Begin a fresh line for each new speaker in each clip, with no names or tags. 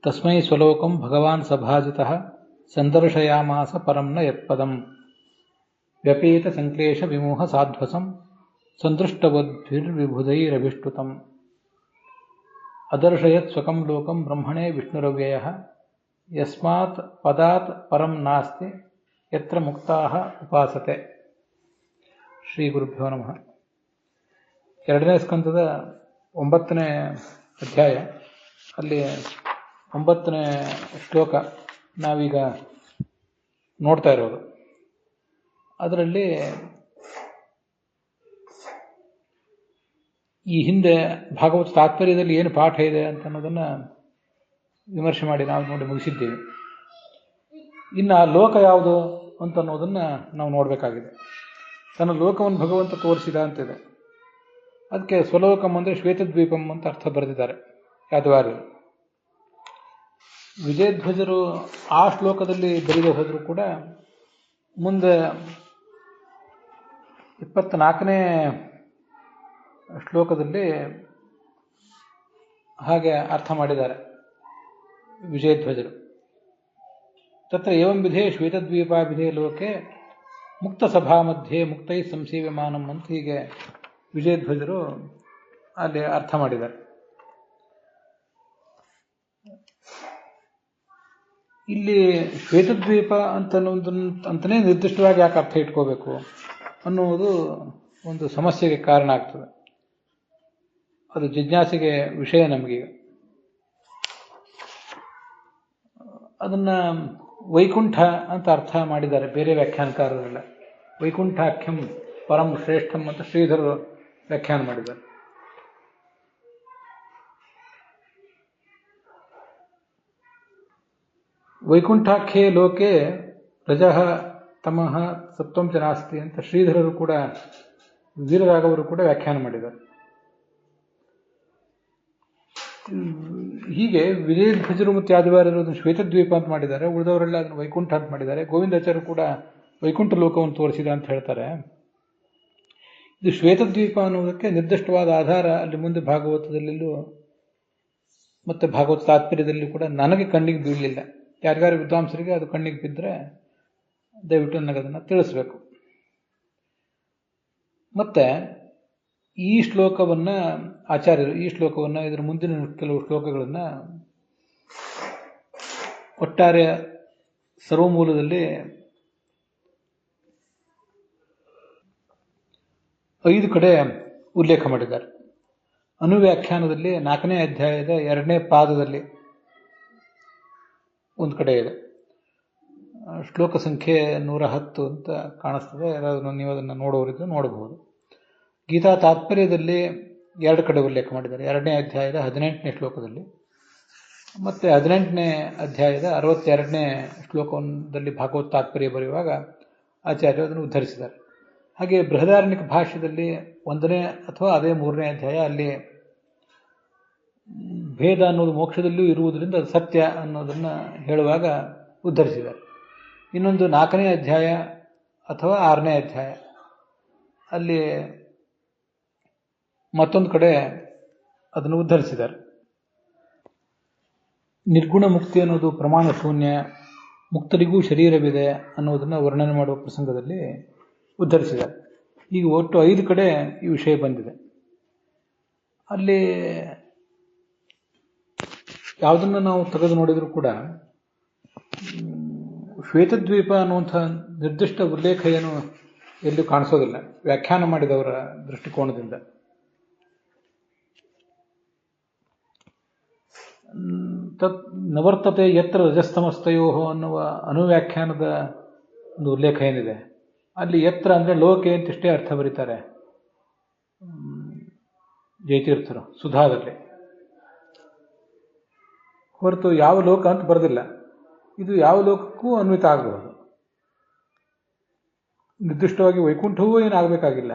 ತಸ್ಮೈ ಸ್ವಲೋಕಂ ಭಗವಾನ್ ಸಭಾಜಿತಃ ಸಂದರ್ಶಯಾಮಾಸ ಪರಂ ನ ಯತ್ಪದಂ ವ್ಯಪೇತ ಸಂಕ್ಲೇಶ ವಿಮೋಹ ಸಾಧ್ವಸಂ ಸಂದೃಷ್ಟವದ್ಭಿರ್ವಿಬುಧೈರಭಿಷ್ಟುತಂ ಅದರ್ಶಯತ್ ಸ್ವಕಂ ಲೋಕಂ ಬ್ರಹ್ಮಣೇ ವಿಷ್ಣುರವ್ಯಯಃ ಯಸ್ಮಾತ್ ಪದಾತ್ ಪರಂ ನಾಸ್ತಿ ಯತ್ರ ಮುಕ್ತಾಃ ಉಪಾಸತೆ. ಶ್ರೀ ಗುರುಭ್ಯೋ ನಮಃ. 2ನೇ ಸ್ಕಂದದ 9ನೇ ಅಧ್ಯಾಯ, ಅಲ್ಲಿ 9ನೇ ಶ್ಲೋಕ ನಾವೀಗ ನೋಡ್ತಾ ಇರೋದು. ಅದರಲ್ಲಿ ಈ ಹಿಂದೆ ಭಾಗವತ ತಾತ್ಪರ್ಯದಲ್ಲಿ ಏನು ಪಾಠ ಇದೆ ಅಂತ ಅನ್ನೋದನ್ನು ವಿಮರ್ಶೆ ಮಾಡಿ ನಾವು ನೋಡಿ ಮುಗಿಸಿದ್ದೀವಿ. ಇನ್ನು ಆ ಲೋಕ ಯಾವುದು ಅಂತ ಅನ್ನೋದನ್ನು ನಾವು ನೋಡಬೇಕಾಗಿದೆ. ತನ್ನ ಲೋಕವನ್ನು ಭಗವಂತ ತೋರಿಸಿದ ಅಂತಿದೆ. ಅದಕ್ಕೆ ಸ್ವಲೋಕಂ ಅಂದರೆ ಶ್ವೇತದ್ವೀಪಂ ಅಂತ ಅರ್ಥ ಬರೆದಿದ್ದಾರೆ ಯಾದವಾರ್ಯರು. ವಿಜಯಧ್ವಜರು ಆ ಶ್ಲೋಕದಲ್ಲಿ ಬರೆದು ಹೋದರೂ ಕೂಡ ಮುಂದೆ 24ನೇ ಶ್ಲೋಕದಲ್ಲಿ ಹಾಗೆ ಅರ್ಥ ಮಾಡಿದ್ದಾರೆ ವಿಜಯಧ್ವಜರು. ತತ್ರ ಏವಂ ವಿಧೇ ಶ್ವೇತದ್ವೀಪಾಭಿಧೇ ಲೋಕೆ ಮುಕ್ತ ಸಭಾ ಮಧ್ಯೆ ಮುಕ್ತೈ ಸಂಸೇವ್ಯಮಾನಂ ಅಂತ ಹೀಗೆ ವಿಜಯಧ್ವಜರು ಅಲ್ಲಿ ಅರ್ಥ ಮಾಡಿದ್ದಾರೆ. ಇಲ್ಲಿ ಶ್ವೇತದ್ವೀಪ ಅಂತಲೇ ನಿರ್ದಿಷ್ಟವಾಗಿ ಯಾಕೆ ಅರ್ಥ ಇಟ್ಕೋಬೇಕು ಅನ್ನುವುದು ಒಂದು ಸಮಸ್ಯೆಗೆ ಕಾರಣ ಆಗ್ತದೆ. ಅದು ಜಿಜ್ಞಾಸೆಗೆ ವಿಷಯ ನಮಗೀಗ. ಅದನ್ನು ವೈಕುಂಠ ಅಂತ ಅರ್ಥ ಮಾಡಿದ್ದಾರೆ ಬೇರೆ ವ್ಯಾಖ್ಯಾನಕಾರರೆಲ್ಲ. ವೈಕುಂಠಾಖ್ಯಂ ಪರಂ ಶ್ರೇಷ್ಠಂ ಅಂತ ಶ್ರೀಧರರು ವ್ಯಾಖ್ಯಾನ ಮಾಡಿದ್ದಾರೆ. ವೈಕುಂಠಾಖ್ಯೇ ಲೋಕೆ ರಜಃ ತಮಃ ಸತ್ವಂ ಚ ನಾಸ್ತಿ ಅಂತ ಶ್ರೀಧರರು ಕೂಡ, ವೀರರಾಘವರು ಕೂಡ ವ್ಯಾಖ್ಯಾನ ಮಾಡಿದ್ದಾರೆ. ಹೀಗೆ ವಿಜಯಧ್ವಜರು ಮತ್ತು ಯಾದವಾರ್ಯರು ಅದನ್ನು ಶ್ವೇತದ್ವೀಪ ಅಂತ ಮಾಡಿದ್ದಾರೆ, ಉಳಿದವರೆಲ್ಲ ಅದನ್ನು ವೈಕುಂಠ ಅಂತ ಮಾಡಿದ್ದಾರೆ. ಗೋವಿಂದಾಚಾರ್ಯರು ಕೂಡ ವೈಕುಂಠ ಲೋಕವನ್ನು ತೋರಿಸಿದ ಅಂತ ಹೇಳ್ತಾರೆ. ಇದು ಶ್ವೇತದ್ವೀಪ ಅನ್ನೋದಕ್ಕೆ ನಿರ್ದಿಷ್ಟವಾದ ಆಧಾರ ಅಲ್ಲಿ ಮುಂದೆ ಭಾಗವತದಲ್ಲೂ ಮತ್ತು ಭಾಗವತ ತಾತ್ಪರ್ಯದಲ್ಲಿ ಕೂಡ ನನಗೆ ಕಣ್ಣಿಗೆ ಬೀಳಲಿಲ್ಲ. ಯಾರಿಗಾರು ವಿದ್ವಾಂಸರಿಗೆ ಅದು ಕಣ್ಣಿಗೆ ಬಿದ್ದರೆ ದಯವಿಟ್ಟು ನನಗದನ್ನು ತಿಳಿಸ್ಬೇಕು. ಮತ್ತೆ ಈ ಶ್ಲೋಕವನ್ನು ಆಚಾರ್ಯರು ಇದರ ಮುಂದಿನ ಕೆಲವು ಶ್ಲೋಕಗಳನ್ನು ಒಟ್ಟಾರೆ ಸರ್ವಮೂಲದಲ್ಲಿ 5 ಕಡೆ ಉಲ್ಲೇಖ ಮಾಡಿದ್ದಾರೆ. ಅನುವ್ಯಾಖ್ಯಾನದಲ್ಲಿ 4ನೇ ಅಧ್ಯಾಯದ 2ನೇ ಪಾದದಲ್ಲಿ ಒಂದು ಕಡೆ ಇದೆ. ಶ್ಲೋಕ ಸಂಖ್ಯೆ 110 ಅಂತ ಕಾಣಿಸ್ತದೆ. ಯಾರಾದರೂ ನೀವು ಅದನ್ನು ನೋಡೋರಿದ್ರೆ ನೋಡಬಹುದು. ಗೀತಾ ತಾತ್ಪರ್ಯದಲ್ಲಿ 2 ಕಡೆ ಉಲ್ಲೇಖ ಮಾಡಿದ್ದಾರೆ. 2ನೇ ಅಧ್ಯಾಯದ 18ನೇ ಶ್ಲೋಕದಲ್ಲಿ ಮತ್ತು 18ನೇ ಅಧ್ಯಾಯದ 62ನೇ ಶ್ಲೋಕದಲ್ಲಿ ಭಾಗವತ ತಾತ್ಪರ್ಯ ಬರೆಯುವಾಗ ಆಚಾರ್ಯರು ಅದನ್ನು ಉದ್ಧರಿಸಿದ್ದಾರೆ. ಹಾಗೆ ಬೃಹದಾರಣ್ಯಕ ಭಾಷ್ಯದಲ್ಲಿ 1ನೇ ಅಥವಾ ಅದೇ 3ನೇ ಅಧ್ಯಾಯ, ಅಲ್ಲಿ ಭೇದ ಅನ್ನೋದು ಮೋಕ್ಷದಲ್ಲೂ ಇರುವುದರಿಂದ ಅದು ಸತ್ಯ ಅನ್ನೋದನ್ನು ಹೇಳುವಾಗ ಉದ್ಧರಿಸಿದ್ದಾರೆ. ಇನ್ನೊಂದು 4ನೇ ಅಧ್ಯಾಯ ಅಥವಾ 6ನೇ ಅಧ್ಯಾಯ, ಅಲ್ಲಿ ಮತ್ತೊಂದು ಕಡೆ ಅದನ್ನು ಉದ್ಧರಿಸಿದ್ದಾರೆ. ನಿರ್ಗುಣ ಮುಕ್ತಿ ಅನ್ನೋದು ಪ್ರಮಾಣ ಶೂನ್ಯ, ಮುಕ್ತರಿಗೂ ಶರೀರವಿದೆ ಅನ್ನೋದನ್ನು ವರ್ಣನೆ ಮಾಡುವ ಪ್ರಸಂಗದಲ್ಲಿ ಉದ್ಧರಿಸಿದ್ದಾರೆ. ಈಗ ಒಟ್ಟು 5 ಕಡೆ ಈ ವಿಷಯ ಬಂದಿದೆ. ಅಲ್ಲಿ ಯಾವುದನ್ನು ನಾವು ತೆಗೆದು ನೋಡಿದರೂ ಕೂಡ ಶ್ವೇತದ್ವೀಪ ಅನ್ನುವಂಥ ನಿರ್ದಿಷ್ಟ ಉಲ್ಲೇಖ ಏನು ಎಲ್ಲೂ ಕಾಣಿಸೋದಿಲ್ಲ ವ್ಯಾಖ್ಯಾನ ಮಾಡಿದವರ ದೃಷ್ಟಿಕೋನದಿಂದ. ತತ್ ನವರ್ತತೆ ಯತ್ರ ರಜಸ್ತಮಸ್ತಯೋ ಅನ್ನುವ ಅನುವ್ಯಾಖ್ಯಾನದ ಒಂದು ಉಲ್ಲೇಖ ಏನಿದೆ, ಅಲ್ಲಿ ಯತ್ರ ಅಂದರೆ ಲೋಕೆ ಅಂತಿಷ್ಟೇ ಅರ್ಥ ಬರೀತಾರೆ ಜಯತೀರ್ಥರು ಸುಧಾದಲ್ಲಿ, ಹೊರತು ಯಾವ ಲೋಕ ಅಂತ ಬರೆದಿಲ್ಲ. ಇದು ಯಾವ ಲೋಕಕ್ಕೂ ಅನ್ವಿತ ಆಗಬಹುದು. ನಿರ್ದಿಷ್ಟವಾಗಿ ವೈಕುಂಠವೂ ಏನಾಗಬೇಕಾಗಿಲ್ಲ,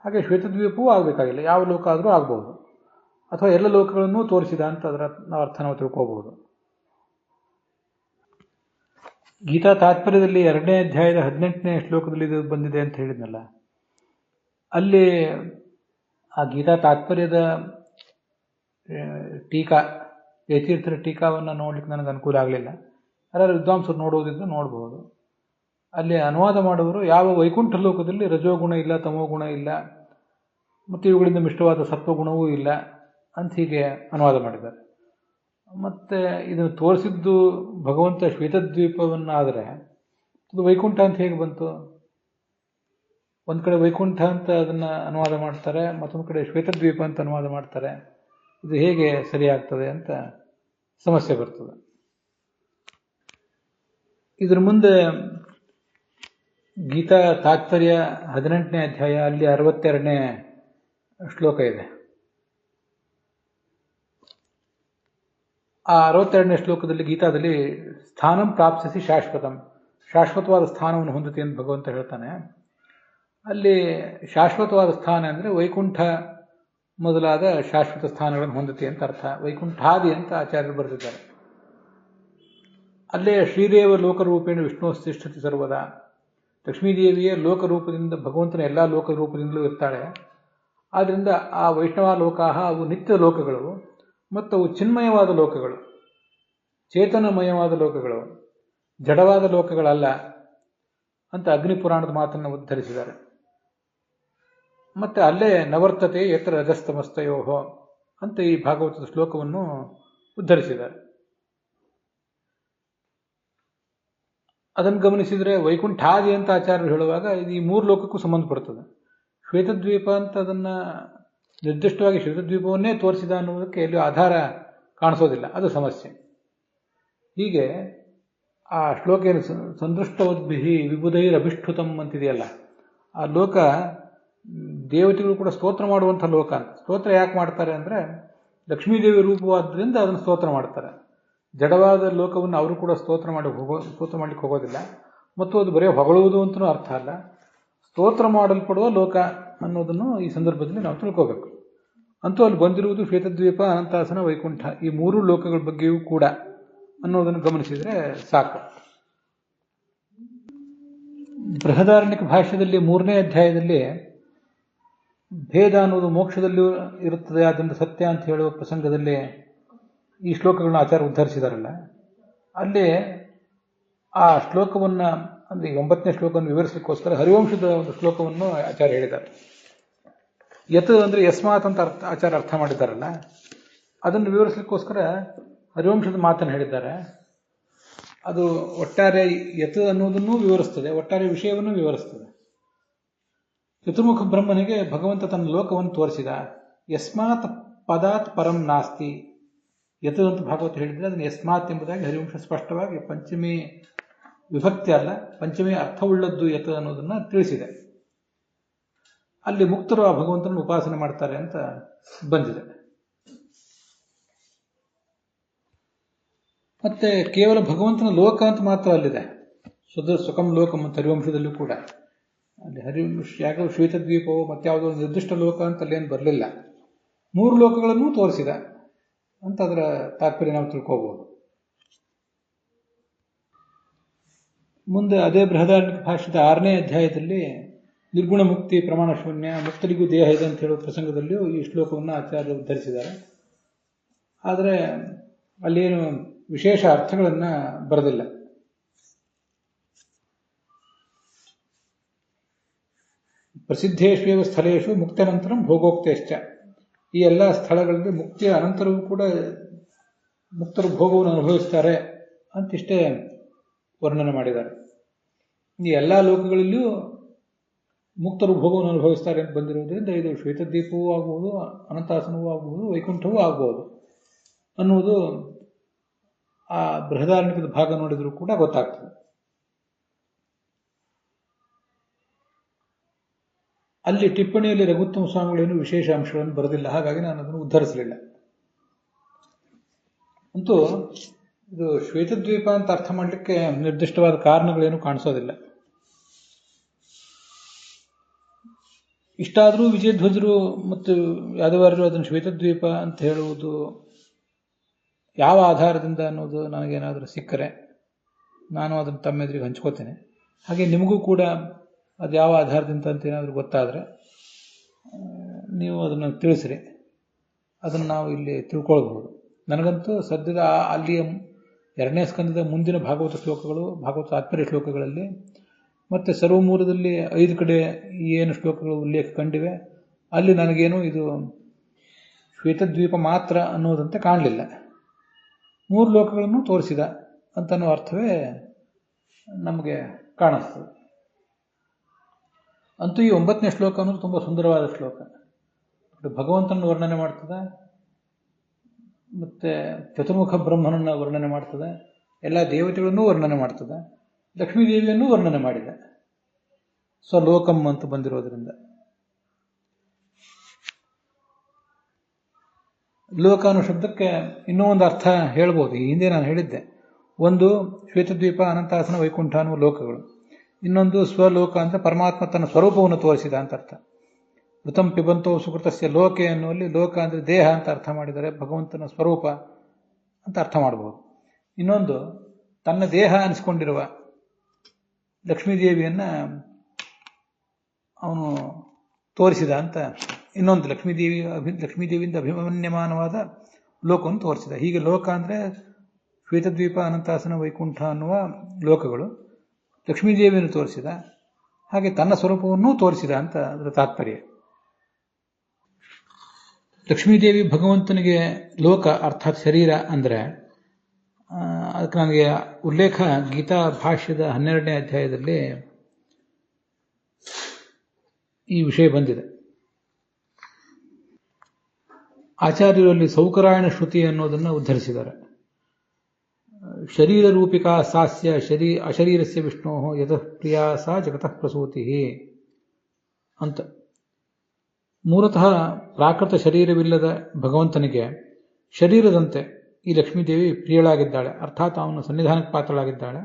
ಹಾಗೆ ಶ್ವೇತದ್ವೀಪವೂ ಆಗಬೇಕಾಗಿಲ್ಲ. ಯಾವ ಲೋಕ ಆದರೂ ಆಗಬಹುದು, ಅಥವಾ ಎಲ್ಲ ಲೋಕಗಳನ್ನೂ ತೋರಿಸಿದ ಅಂತ ಅದರ ಅರ್ಥ ನಾವು ತಿಳ್ಕೋಬಹುದು. ಗೀತಾ ತಾತ್ಪರ್ಯದಲ್ಲಿ 2ನೇ ಅಧ್ಯಾಯದ 18ನೇ ಶ್ಲೋಕದಲ್ಲಿ ಇದು ಬಂದಿದೆ ಅಂತ ಹೇಳಿದ್ನಲ್ಲ, ಅಲ್ಲಿ ಆ ಗೀತಾ ತಾತ್ಪರ್ಯದ ಟೀಕಾ ಜಯತೀರ್ಥರ ಟೀಕಾವನ್ನು ನೋಡ್ಲಿಕ್ಕೆ ನನಗೆ ಅನುಕೂಲ ಆಗಲಿಲ್ಲ. ಯಾರು ವಿದ್ವಾಂಸರು ನೋಡುವುದಿದ್ದು ನೋಡಬಹುದು. ಅಲ್ಲಿ ಅನುವಾದ ಮಾಡುವರು ಯಾವ ವೈಕುಂಠ ಲೋಕದಲ್ಲಿ ರಜೋಗುಣ ಇಲ್ಲ, ತಮೋಗುಣ ಇಲ್ಲ, ಮತ್ತು ಇವುಗಳಿಂದ ಮಿಷ್ಟವಾದ ಸತ್ವಗುಣವೂ ಇಲ್ಲ ಅಂತ ಹೀಗೆ ಅನುವಾದ ಮಾಡಿದ್ದಾರೆ. ಮತ್ತು ಇದನ್ನು ತೋರಿಸಿದ್ದು ಭಗವಂತ ಶ್ವೇತದ್ವೀಪವನ್ನಾದರೆ ಅದು ವೈಕುಂಠ ಅಂತ ಹೇಗೆ ಬಂತು? ಒಂದು ಕಡೆ ವೈಕುಂಠ ಅಂತ ಅದನ್ನು ಅನುವಾದ ಮಾಡ್ತಾರೆ, ಮತ್ತೊಂದು ಕಡೆ ಶ್ವೇತದ್ವೀಪ ಅಂತ ಅನುವಾದ ಮಾಡ್ತಾರೆ. ಇದು ಹೇಗೆ ಸರಿಯಾಗ್ತದೆ ಅಂತ ಸಮಸ್ಯೆ ಬರ್ತದೆ. ಇದರ ಮುಂದೆ ಗೀತಾ ತಾತ್ಪರ್ಯ 18ನೇ ಅಧ್ಯಾಯ, ಅಲ್ಲಿ 62ನೇ ಶ್ಲೋಕ ಇದೆ. ಆ 62ನೇ ಶ್ಲೋಕದಲ್ಲಿ ಗೀತಾದಲ್ಲಿ ಸ್ಥಾನಂ ಪ್ರಾಪ್ಸಿಸಿ ಶಾಶ್ವತಂ, ಶಾಶ್ವತವಾದ ಸ್ಥಾನವನ್ನು ಹೊಂದುತ್ತೆ ಅಂತ ಭಗವಂತ ಹೇಳ್ತಾನೆ. ಅಲ್ಲಿ ಶಾಶ್ವತವಾದ ಸ್ಥಾನ ಅಂದರೆ ವೈಕುಂಠ ಮೊದಲಾದ ಶಾಶ್ವತ ಸ್ಥಾನಗಳನ್ನು ಹೊಂದುತ್ತೆ ಅಂತ ಅರ್ಥ. ವೈಕುಂಠಾದಿ ಅಂತ ಆಚಾರ್ಯರು ಬರೆದಿದ್ದಾರೆ. ಅಲ್ಲೇ ಶ್ರೀದೇವ ಲೋಕರೂಪೇಣ ವಿಷ್ಣುಸ್ತಿಷ್ಠತಿ ಸರ್ವದಾ, ಲಕ್ಷ್ಮೀದೇವಿಯೇ ಲೋಕರೂಪದಿಂದ ಭಗವಂತನ ಎಲ್ಲ ಲೋಕರೂಪದಿಂದಲೂ ಇರ್ತಾಳೆ. ಆದ್ದರಿಂದ ಆ ವೈಷ್ಣವ ಲೋಕಾಹ ಅವು ನಿತ್ಯ ಲೋಕಗಳು ಮತ್ತು ಅವು ಚಿನ್ಮಯವಾದ ಲೋಕಗಳು, ಚೇತನಮಯವಾದ ಲೋಕಗಳು, ಜಡವಾದ ಲೋಕಗಳಲ್ಲ ಅಂತ ಅಗ್ನಿಪುರಾಣದ ಮಾತನ್ನು ಉದ್ಧರಿಸಿದ್ದಾರೆ. ಮತ್ತೆ ಅಲ್ಲೇ ನವರ್ತತೆ ಯತ್ರ ರಜಸ್ತಮಸ್ತಯೋಹೋ ಅಂತ ಈ ಭಾಗವತದ ಶ್ಲೋಕವನ್ನು ಉದ್ಧರಿಸಿದ್ದಾರೆ. ಅದನ್ನು ಗಮನಿಸಿದರೆ ವೈಕುಂಠಾದಿ ಅಂತ ಆಚಾರ್ಯರು ಹೇಳುವಾಗ ಇದು ಈ 3 ಲೋಕಕ್ಕೂ ಸಂಬಂಧಪಡ್ತದೆ. ಶ್ವೇತದ್ವೀಪ ಅಂತ ಅದನ್ನು ನಿರ್ದಿಷ್ಟವಾಗಿ ಶ್ವೇತದ್ವೀಪವನ್ನೇ ತೋರಿಸಿದ ಅನ್ನೋದಕ್ಕೆ ಎಲ್ಲಿಯೂ ಆಧಾರ ಕಾಣಿಸೋದಿಲ್ಲ, ಅದು ಸಮಸ್ಯೆ. ಹೀಗೆ ಆ ಶ್ಲೋಕ ಏನು ಸಂದೃಷ್ಟವದ್ಭಿಹಿ ವಿಬುಧೈರಭಿಷ್ಠುತಂ ಅಂತಿದೆಯಲ್ಲ, ಆ ಲೋಕ ದೇವತೆಗಳು ಕೂಡ ಸ್ತೋತ್ರ ಮಾಡುವಂಥ ಲೋಕ ಅಂತ. ಸ್ತೋತ್ರ ಯಾಕೆ ಮಾಡ್ತಾರೆ ಅಂದರೆ ಲಕ್ಷ್ಮೀದೇವಿ ರೂಪವಾದ್ದರಿಂದ ಅದನ್ನು ಸ್ತೋತ್ರ ಮಾಡ್ತಾರೆ. ಜಡವಾದ ಲೋಕವನ್ನು ಅವರು ಕೂಡ ಸ್ತೋತ್ರ ಮಾಡಲಿಕ್ಕೆ ಹೋಗೋದಿಲ್ಲ. ಮತ್ತು ಅದು ಬರೀ ಹೊಗಳುವುದು ಅಂತಲೂ ಅರ್ಥ ಅಲ್ಲ, ಸ್ತೋತ್ರ ಮಾಡಲ್ಪಡುವ ಲೋಕ ಅನ್ನೋದನ್ನು ಈ ಸಂದರ್ಭದಲ್ಲಿ ನಾವು ತಿಳ್ಕೋಬೇಕು. ಅಂತೂ ಅಲ್ಲಿ ಬಂದಿರುವುದು ಶ್ವೇತದ್ವೀಪ, ಅನಂತಾಸನ, ವೈಕುಂಠ, ಈ 3 ಲೋಕಗಳ ಬಗ್ಗೆಯೂ ಕೂಡ ಅನ್ನೋದನ್ನು ಗಮನಿಸಿದರೆ ಸಾಕು. ಬೃಹದಾರಣ್ಯಕ ಭಾಷ್ಯದಲ್ಲಿ 3ನೇ ಅಧ್ಯಾಯದಲ್ಲಿ ಭೇದ ಅನ್ನೋದು ಮೋಕ್ಷದಲ್ಲಿಯೂ ಇರುತ್ತದೆ, ಆದ್ದರಿಂದ ಸತ್ಯ ಅಂತ ಹೇಳುವ ಪ್ರಸಂಗದಲ್ಲಿ ಈ ಶ್ಲೋಕಗಳನ್ನ ಆಚಾರ್ಯ ಉದ್ಧರಿಸಿದಾರಲ್ಲ, ಅಲ್ಲಿ ಆ ಶ್ಲೋಕವನ್ನು ಅಂದರೆ 9ನೇ ಶ್ಲೋಕವನ್ನು ವಿವರಿಸಲಿಕ್ಕೋಸ್ಕರ ಹರಿವಂಶದ ಒಂದು ಶ್ಲೋಕವನ್ನು ಆಚಾರ್ಯ ಹೇಳಿದ್ದಾರೆ. ಯತ್ ಅಂದರೆ ಯಸ್ಮಾತ್ ಅಂತ ಆಚಾರ್ಯ ಅರ್ಥ ಮಾಡಿದ್ದಾರಲ್ಲ, ಅದನ್ನು ವಿವರಿಸಲಿಕ್ಕೋಸ್ಕರ ಹರಿವಂಶದ ಮಾತನ್ನು ಹೇಳಿದ್ದಾರೆ. ಅದು ಒಟ್ಟಾರೆ ಯತ್ ಅನ್ನೋದನ್ನೂ ವಿವರಿಸ್ತದೆ, ಒಟ್ಟಾರೆ ವಿಷಯವನ್ನು ವಿವರಿಸ್ತದೆ. ಚತುರ್ಮುಖ ಬ್ರಹ್ಮನಿಗೆ ಭಗವಂತ ತನ್ನ ಲೋಕವನ್ನು ತೋರಿಸಿದ. ಯಸ್ಮಾತ್ ಪದಾತ್ ಪರಂ ನಾಸ್ತಿ, ಯತ್ ಅಂತ ಭಾಗವತ ಹೇಳಿದರೆ ಅದನ್ನು ಯಸ್ಮಾತ್ ಎಂಬುದಾಗಿ ಹರಿವಂಶ ಸ್ಪಷ್ಟವಾಗಿ ಪಂಚಮಿ ವಿಭಕ್ತಿ ಅಲ್ಲ, ಪಂಚಮಿ ಅರ್ಥವುಳ್ಳದ್ದು ಯತ್ ಅನ್ನೋದನ್ನು ತಿಳಿಸಿದೆ. ಅಲ್ಲಿ ಮುಕ್ತರು ಆ ಭಗವಂತನನ್ನು ಉಪಾಸನೆ ಮಾಡ್ತಾರೆ ಅಂತ ಬಂದಿದೆ. ಮತ್ತೆ ಕೇವಲ ಭಗವಂತನ ಲೋಕ ಅಂತ ಮಾತ್ರ ಅಲ್ಲಿದೆ, ಸುಖಂ ಲೋಕಂ ಅಂತ ಹರಿವಂಶದಲ್ಲೂ ಕೂಡ. ಅಲ್ಲಿ ಹರಿವಂಶ ಯಾಕೋ ಶ್ವೇತದ್ವೀಪವೋ ಮತ್ತಾವುದೋ ನಿರ್ದಿಷ್ಟ ಲೋಕ ಅಂತ ಅಲ್ಲೇನು ಬರಲಿಲ್ಲ, 3 ಲೋಕಗಳನ್ನು ತೋರಿಸಿದ ಅಂತ ಅದರ ತಾತ್ಪರ್ಯ ನಾವು ತಿಳ್ಕೋಬಹುದು. ಮುಂದೆ ಅದೇ ಬೃಹದಾರಣ್ಯಕ ಭಾಷ್ಯದ 6ನೇ ಅಧ್ಯಾಯದಲ್ಲಿ ನಿರ್ಗುಣ ಮುಕ್ತಿ ಪ್ರಮಾಣ ಶೂನ್ಯ, ಮುಕ್ತರಿಗೂ ದೇಹ ಇದೆ ಅಂತ ಹೇಳುವ ಪ್ರಸಂಗದಲ್ಲಿಯೂ ಈ ಶ್ಲೋಕವನ್ನು ಆಚಾರ್ಯರು ಉದ್ಧರಿಸಿದ್ದಾರೆ. ಆದರೆ ಅಲ್ಲೇನು ವಿಶೇಷ ಅರ್ಥಗಳನ್ನು ಬರೆದಿಲ್ಲ. ಪ್ರಸಿದ್ಧೇಶ್ವೇವ ಸ್ಥಳೇಶು ಮುಕ್ತ್ಯನಂತರಂ ಭೋಗೋಕ್ತೇಶ್ಚ, ಈ ಎಲ್ಲ ಸ್ಥಳಗಳಲ್ಲಿ ಮುಕ್ತಿಯ ಅನಂತರವೂ ಕೂಡ ಮುಕ್ತರು ಭೋಗವನ್ನು ಅನುಭವಿಸ್ತಾರೆ ಅಂತಿಷ್ಟೇ ವರ್ಣನೆ ಮಾಡಿದ್ದಾರೆ. ಈ ಎಲ್ಲ ಲೋಕಗಳಲ್ಲಿಯೂ ಮುಕ್ತರು ಭೋಗವನ್ನು ಅನುಭವಿಸ್ತಾರೆ ಅಂತ ಬಂದಿರುವುದರಿಂದ ಇದು ಶ್ವೇತದ್ವೀಪವೂ ಆಗಬಹುದು, ಅನಂತಾಸನವೂ ಆಗಬಹುದು, ವೈಕುಂಠವೂ ಆಗಬಹುದು ಅನ್ನುವುದು ಆ ಬೃಹದಾರಣ್ಯಕದ ಭಾಗ ನೋಡಿದರೂ ಕೂಡ ಗೊತ್ತಾಗ್ತದೆ. ಅಲ್ಲಿ ಟಿಪ್ಪಣಿಯಲ್ಲಿ ರಘುತ್ತಮ ಸ್ವಾಮಿಗಳೇನು ವಿಶೇಷ ಅಂಶಗಳನ್ನು ಬರೆದಿಲ್ಲ, ಹಾಗಾಗಿ ನಾನು ಅದನ್ನು ಉದ್ಧರಿಸಲಿಲ್ಲ. ಅಂತೂ ಇದು ಶ್ವೇತದ್ವೀಪ ಅಂತ ಅರ್ಥ ಮಾಡಲಿಕ್ಕೆ ನಿರ್ದಿಷ್ಟವಾದ ಕಾರಣಗಳೇನು ಕಾಣಿಸೋದಿಲ್ಲ. ಇಷ್ಟಾದರೂ ವಿಜಯಧ್ವಜರು ಮತ್ತು ಯಾದವಾರರು ಅದನ್ನು ಶ್ವೇತದ್ವೀಪ ಅಂತ ಹೇಳುವುದು ಯಾವ ಆಧಾರದಿಂದ ಅನ್ನೋದು ನನಗೇನಾದರೂ ಸಿಕ್ಕರೆ ನಾನು ಅದನ್ನು ತಮ್ಮೆದುರಿಗೆ ಹಂಚ್ಕೋತೇನೆ. ಹಾಗೆ ನಿಮಗೂ ಕೂಡ ಅದು ಯಾವ ಆಧಾರದಿಂದ ಅಂತ ಏನಾದರೂ ಗೊತ್ತಾದರೆ ನೀವು ಅದನ್ನು ತಿಳಿಸ್ರಿ, ಅದನ್ನು ನಾವು ಇಲ್ಲಿ ತಿಳ್ಕೊಳ್ಬಹುದು. ನನಗಂತೂ ಸದ್ಯದ ಅಲ್ಲಿಯ 2ನೇ ಸ್ಕಂದದ ಮುಂದಿನ ಭಾಗವತ ಶ್ಲೋಕಗಳು, ಭಾಗವತ ತಾತ್ಪರ್ಯ ಶ್ಲೋಕಗಳಲ್ಲಿ ಮತ್ತು ಸರ್ವಮೂಲದಲ್ಲಿ 5 ಕಡೆ ಏನು ಶ್ಲೋಕಗಳು ಉಲ್ಲೇಖ ಕಂಡಿವೆ ಅಲ್ಲಿ ನನಗೇನು ಇದು ಶ್ವೇತದ್ವೀಪ ಮಾತ್ರ ಅನ್ನೋದಂತೆ ಕಾಣಲಿಲ್ಲ. 3 ಲೋಕಗಳನ್ನು ತೋರಿಸಿದ ಅಂತನೋ ಅರ್ಥವೇ ನಮಗೆ ಕಾಣಿಸ್ತದೆ. ಅಂತೂ ಈ 9ನೇ ಶ್ಲೋಕ ಅನ್ನೋದು ತುಂಬ ಸುಂದರವಾದ ಶ್ಲೋಕ. ಭಗವಂತನ ವರ್ಣನೆ ಮಾಡ್ತದೆ, ಮತ್ತು ಚತುರ್ಮುಖ ಬ್ರಹ್ಮನನ್ನು ವರ್ಣನೆ ಮಾಡ್ತದೆ, ಎಲ್ಲ ದೇವತೆಗಳನ್ನೂ ವರ್ಣನೆ ಮಾಡ್ತದೆ, ಲಕ್ಷ್ಮೀದೇವಿಯನ್ನೂ ವರ್ಣನೆ ಮಾಡಿದೆ ಸ್ವಲೋಕಂ ಅಂತ ಬಂದಿರೋದ್ರಿಂದ. ಲೋಕ ಅನ್ನೋ ಶಬ್ದಕ್ಕೆ ಇನ್ನೂ ಒಂದು ಅರ್ಥ ಹೇಳ್ಬೋದು. ಈ ಹಿಂದೆ ನಾನು ಹೇಳಿದ್ದೆ, ಒಂದು ಶ್ವೇತದ್ವೀಪ, ಅನಂತಾಸನ, ವೈಕುಂಠ ಅನ್ನುವ ಲೋಕಗಳು. ಇನ್ನೊಂದು ಸ್ವಲೋಕ ಅಂದರೆ ಪರಮಾತ್ಮ ತನ್ನ ಸ್ವರೂಪವನ್ನು ತೋರಿಸಿದ ಅಂತ ಅರ್ಥ. ಮೃತಂ ಪಿಬಂತೋ ಸುಕೃತಸ್ಯ ಲೋಕೆ ಅನ್ನುವಲ್ಲಿ ಲೋಕ ಅಂದರೆ ದೇಹ ಅಂತ ಅರ್ಥ ಮಾಡಿದರೆ ಭಗವಂತನ ಸ್ವರೂಪ ಅಂತ ಅರ್ಥ ಮಾಡಬಹುದು. ಇನ್ನೊಂದು ತನ್ನ ದೇಹ ಅನಿಸ್ಕೊಂಡಿರುವ ಲಕ್ಷ್ಮೀದೇವಿಯನ್ನು ಅವನು ತೋರಿಸಿದ ಅಂತ ಇನ್ನೊಂದು ಲಕ್ಷ್ಮೀದೇವಿಯಿಂದ ಅಭಿಮನ್ಯಮಾನವಾದ ಲೋಕವನ್ನು ತೋರಿಸಿದ. ಹೀಗೆ ಲೋಕ ಅಂದರೆ ಶ್ವೇತದ್ವೀಪ, ಅನಂತಾಸನ, ವೈಕುಂಠ ಅನ್ನುವ ಲೋಕಗಳು. ಲಕ್ಷ್ಮೀದೇವಿಯನ್ನು ತೋರಿಸಿದ, ಹಾಗೆ ತನ್ನ ಸ್ವರೂಪವನ್ನೂ ತೋರಿಸಿದ ಅಂತ ಅದರ ತಾತ್ಪರ್ಯ. ಲಕ್ಷ್ಮೀದೇವಿ ಭಗವಂತನಿಗೆ ಲೋಕ ಅರ್ಥಾತ್ ಶರೀರ ಅಂದರೆ ಅದಕ್ಕೆ ನನಗೆ ಉಲ್ಲೇಖ ಗೀತಾ ಭಾಷ್ಯದ 12ನೇ ಅಧ್ಯಾಯದಲ್ಲಿ ಈ ವಿಷಯ ಬಂದಿದೆ. ಆಚಾರ್ಯರಲ್ಲಿ ಸೌಕರಾಯಣ ಶ್ರುತಿ ಅನ್ನೋದನ್ನು ಉದ್ಧರಿಸಿದ್ದಾರೆ. ಶರೀರ ರೂಪಿಕಾ ಸಾಸ್ಯ ಅಶರೀರಸ್ಯ ವಿಷ್ಣೋ ಯತಃ ಪ್ರಿಯಾ ಸಾ ಜಗತಃ ಪ್ರಸೂತಿ ಅಂತ. ಮೂಲತಃ ಪ್ರಾಕೃತ ಶರೀರವಿಲ್ಲದ ಭಗವಂತನಿಗೆ ಶರೀರದಂತೆ ಈ ಲಕ್ಷ್ಮೀದೇವಿ ಪ್ರಿಯಳಾಗಿದ್ದಾಳೆ, ಅರ್ಥಾತ್ ಅವನ ಸನ್ನಿಧಾನಕ್ಕೆ ಪಾತ್ರಳಾಗಿದ್ದಾಳೆ.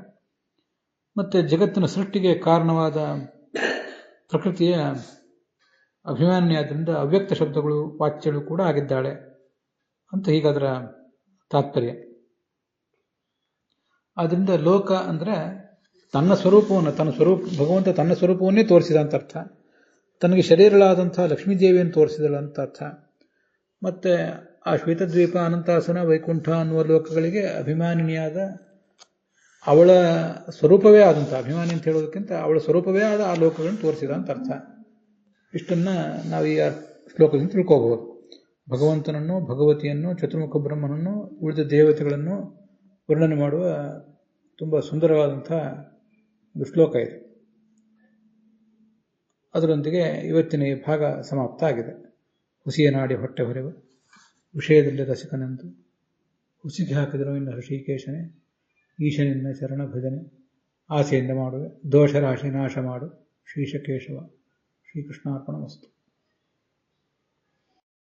ಮತ್ತು ಜಗತ್ತಿನ ಸೃಷ್ಟಿಗೆ ಕಾರಣವಾದ ಪ್ರಕೃತಿಯ ಅಭಿಮಾನಿಯಾದ್ದರಿಂದ ಅವ್ಯಕ್ತ ಶಬ್ದಗಳು ವಾಚ್ಯಳು ಕೂಡ ಆಗಿದ್ದಾಳೆ ಅಂತ ಹೀಗಾದರ ತಾತ್ಪರ್ಯ. ಆದ್ದರಿಂದ ಲೋಕ ಅಂದರೆ ತನ್ನ ಸ್ವರೂಪವನ್ನು ಭಗವಂತ ತನ್ನ ಸ್ವರೂಪವನ್ನೇ ತೋರಿಸಿದ ಅಂತ ಅರ್ಥ. ತನಗೆ ಶರೀರಳಾದಂಥ ಲಕ್ಷ್ಮೀದೇವಿಯನ್ನು ತೋರಿಸಿದಳು ಅಂತ ಅರ್ಥ. ಮತ್ತು ಆ ಶ್ವೇತದ್ವೀಪ, ಅನಂತಾಸನ, ವೈಕುಂಠ ಅನ್ನುವ ಲೋಕಗಳಿಗೆ ಅಭಿಮಾನಿನಿಯಾದ ಅವಳ ಸ್ವರೂಪವೇ ಆದಂಥ, ಅಭಿಮಾನಿ ಅಂತ ಹೇಳೋದಕ್ಕಿಂತ ಅವಳ ಸ್ವರೂಪವೇ ಆದ ಆ ಲೋಕಗಳನ್ನು ತೋರಿಸಿದ ಅಂತ ಅರ್ಥ. ಇಷ್ಟನ್ನು ನಾವು ಈ ಶ್ಲೋಕದಿಂದ ತಿಳ್ಕೋಬಹುದು. ಭಗವಂತನನ್ನು, ಭಗವತಿಯನ್ನು, ಚತುರ್ಮುಖ ಬ್ರಹ್ಮನನ್ನು, ಉಳಿದ ದೇವತೆಗಳನ್ನು ವರ್ಣನೆ ಮಾಡುವ ತುಂಬ ಸುಂದರವಾದಂಥ ಒಂದು ಶ್ಲೋಕ ಇದೆ. ಅದರೊಂದಿಗೆ ಇವತ್ತಿನ ಈ ಭಾಗ ಸಮಾಪ್ತ ಆಗಿದೆ. ಹುಸಿಯ ನಾಡಿ ಹೊಟ್ಟೆ ಹೊರೆವ ವಿಷಯದಲ್ಲಿ ರಸಿಕನೆಂದು ಹುಸಿಗೆ ಹಾಕಿದರು ಇನ್ನು ಹೃಷಿಕೇಶನೇ, ಈಶನಿನ್ನ ಶರಣ ಭಜನೆ ಆಸೆಯಿಂದ ಮಾಡುವೆ, ದೋಷರಾಶಿ ನಾಶ ಮಾಡು ಶ್ರೀಶಕೇಶವ. ಶ್ರೀಕೃಷ್ಣಾರ್ಪಣ ವಸ್ತು.